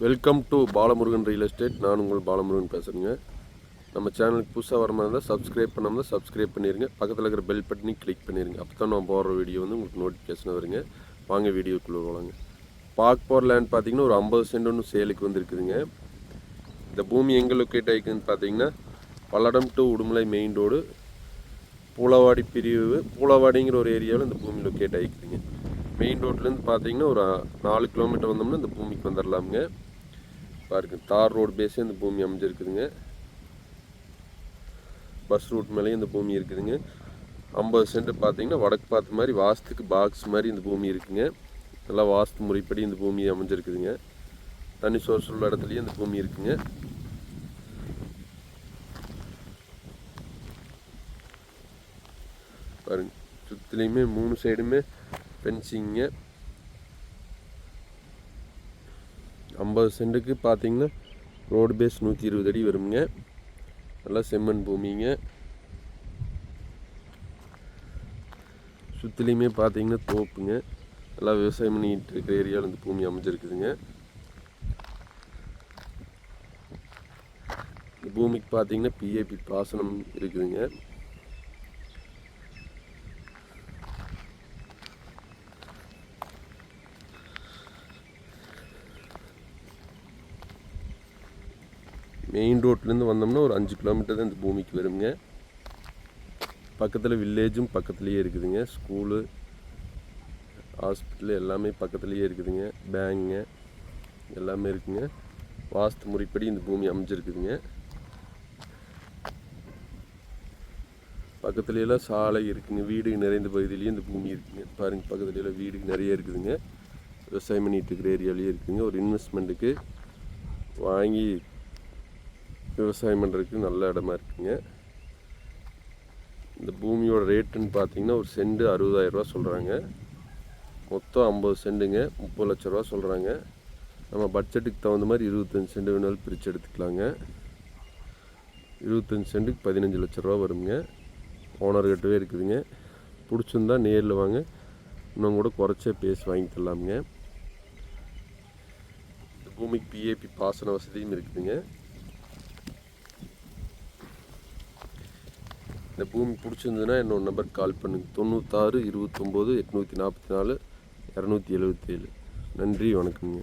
Welcome to Balamurugan real estate. நான் உங்கள் பாலமுருகன் பேசுகிறேங்க. நம்ம சேனலுக்கு புதுசாக வர மாதிரி இருந்தால் சப்ஸ்கிரைப் பண்ணாமல் சப்ஸ்கிரைப் பண்ணிடுங்க. பக்கத்தில் இருக்கிற பெல் பட்டனி கிளிக் பண்ணிடுங்க. அப்போ தான் நான் போடுற வீடியோ வந்து உங்களுக்கு நோட்டிஃபிகேஷன் வருங்க. வாங்க வீடியோக்குள்ளே போகலாங்க. பார்க்க போகிற லேண்ட் பார்த்தீங்கன்னா ஒரு 50 சென்ட் ஒன்று சேலுக்கு வந்துருக்குதுங்க. இந்த பூமி எங்கே லொக்கேட் ஆகிக்குதுன்னு பார்த்தீங்கன்னா Palladam to Udumalai main road Poolavadi பிரிவு பூலவாடிங்கிற ஒரு ஏரியாவில் இந்த பூமி லொக்கேட் ஆகிக்குதுங்க. மெயின் ரோட்லேருந்து பார்த்தீங்கன்னா ஒரு 4 கிலோமீட்டர் வந்தோம்னா இந்த பூமிக்கு வந்துடலாமுங்க. பாருங்க, தார் ரோடு பேஸே இந்த பூமி அமைஞ்சிருக்குதுங்க. பஸ் ரூட் மேலேயும் இந்த பூமி இருக்குதுங்க. 50 சென்ட் பார்த்தீங்கன்னா வடக்கு பார்த்த மாதிரி வாஸ்துக்கு பாக்ஸ் மாதிரி இந்த பூமி இருக்குங்க. நல்லா வாஸ்து முறைப்படி இந்த பூமி அமைஞ்சிருக்குதுங்க. தண்ணி சோர்ஸ் உள்ள இடத்துலையும் இந்த பூமி இருக்குங்க. பாருங்க, சுற்றிலையுமே 3 சைடுமே ஃபென்சிங்க. 50 சென்ட்டுக்கு பார்த்தீங்கன்னா ரோடு பேஸ் 120 அடி வருங்க. நல்லா செம்மண் பூமிங்க. சுற்றிலையுமே பார்த்தீங்கன்னா தோப்புங்க. நல்லா விவசாயம் பண்ணிட்டு இருக்கிற ஏரியாவில் இந்த பூமி அமைஞ்சிருக்குதுங்க. இந்த பூமிக்கு பார்த்தீங்கன்னா பிஏபி பாசனம் இருக்குதுங்க. மெயின் ரோட்லேருந்து வந்தோம்னா ஒரு 5 கிலோமீட்டர் தான் இந்த பூமிக்கு வருங்க. பக்கத்தில் வில்லேஜும் பக்கத்துலேயே இருக்குதுங்க. ஸ்கூலு, ஹாஸ்பிட்டலு எல்லாமே பக்கத்துலேயே இருக்குதுங்க. பேங்குங்க எல்லாமே இருக்குங்க. வாஸ்து முறைப்படி இந்த பூமி அமைஞ்சிருக்குதுங்க. பக்கத்துலையெல்லாம் சாலை இருக்குங்க. வீடு நிறைந்த பகுதியிலையும் இந்த பூமி இருக்குங்க. பாருங்கள், பக்கத்துலையெல்லாம் வீடு நிறைய இருக்குதுங்க. விவசாயம் பண்ணிகிட்டு இருக்கிற ஏரியாலேயே இருக்குதுங்க. ஒரு இன்வெஸ்ட்மெண்ட்டுக்கு வாங்கி விவசாயம் பண்ணுறதுக்கு நல்ல இடமா இருக்குங்க. இந்த பூமியோட ரேட்டுன்னு பார்த்தீங்கன்னா ஒரு சென்ட் 60,000 ரூபா சொல்கிறாங்க. மொத்தம் 50 சென்ட்டுங்க, 30 லட்ச ரூபா சொல்கிறாங்க. நம்ம பட்ஜெட்டுக்கு தகுந்த மாதிரி 25 சென்ட் வேணாலும் பிரித்து எடுத்துக்கலாங்க. 25 சென்ட்டுக்கு 15 லட்ச ரூபா வருங்க. ஓனர் கிட்டவே இருக்குதுங்க. பிடிச்சிருந்தா நேரில் வாங்க, இன்னும் கூட குறைச்சே பேசி வாங்கி தரலாமுங்க. இந்த பூமிக்கு பிஏபி பாசன வசதியும் இருக்குதுங்க. இந்த பூமி பிடிச்சிருந்ததுன்னா என்னோட நம்பருக்கு கால் பண்ணுங்கள். 96 29 844 277. நன்றி, வணக்கங்க.